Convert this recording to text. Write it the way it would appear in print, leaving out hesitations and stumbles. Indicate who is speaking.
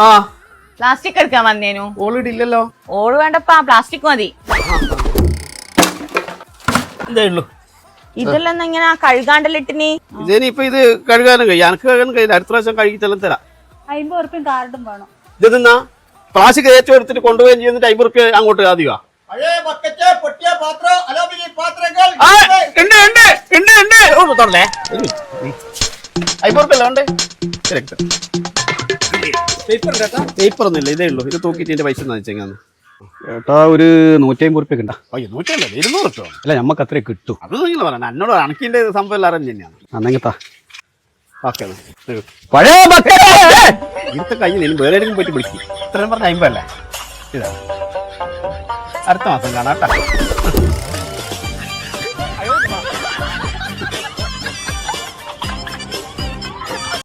Speaker 1: ആ
Speaker 2: പ്ലാസ്റ്റിക് എടുക്കാൻ വന്നേനു.
Speaker 1: ഓൾറെഡി ഇല്ലല്ലോ.
Speaker 2: ഓള് വേണ്ടപ്പാ, പ്ലാസ്റ്റിക് മതി.
Speaker 1: ഇതേ ഉള്ളൂ.
Speaker 2: ഇതെല്ലാം ഇങ്ങനെ കഴുകാണ്ടല്ലിട്ടിനി.
Speaker 1: ഇതിനിപ്പൊ ഇത് കഴുകാനും കഴിയും, എനിക്ക് കഴുകാനും കഴിയില്ല. അടുത്ത പ്രാവശ്യം കഴുകി ചെല്ലാം തരാം.
Speaker 3: 50 ഉറുപ്പ്യം കാർഡും വേണം.
Speaker 1: ഇത് നിന്നാ പ്ലാസ്റ്റിക് ഏറ്റവും എടുത്തിട്ട് കൊണ്ടുപോവുകയും ചെയ്യുന്നിട്ട് 50 റുപ്യ അങ്ങോട്ട് ആദ്യമാ. പേപ്പർ ഒന്നുമില്ല, ഇതേ ഉള്ളൂ. ഇത് തൂക്കിട്ട് എന്റെ പൈസ വെച്ചെങ്ങാന്ന്
Speaker 4: ചേട്ടാ ഒരു 150 ഉറുപ്പ്യ ഉണ്ടാ.
Speaker 1: അയ്യോ 150 200 റുപ്യ.
Speaker 4: അല്ല ഞമ്മക്ക് അത്രേ കിട്ടും.
Speaker 1: അത് നിങ്ങൾ പറയണ്ട, എന്നോട് അണക്കിന്റെ സംഭവം എല്ലാം അറിഞ്ഞു തന്നെയാണ്.
Speaker 4: അന്നെങ്കിത്താ
Speaker 1: ഓക്കെ
Speaker 4: പഴയ
Speaker 1: ഇന്നത്തെ കയ്യിൽ നിന്ന് വേറെ പോയിട്ട് വിളിക്കും. ഇത്രയും പറഞ്ഞ 50 അല്ലേ? ഇതാ അടുത്ത മാസം കാണാം കേട്ടോ.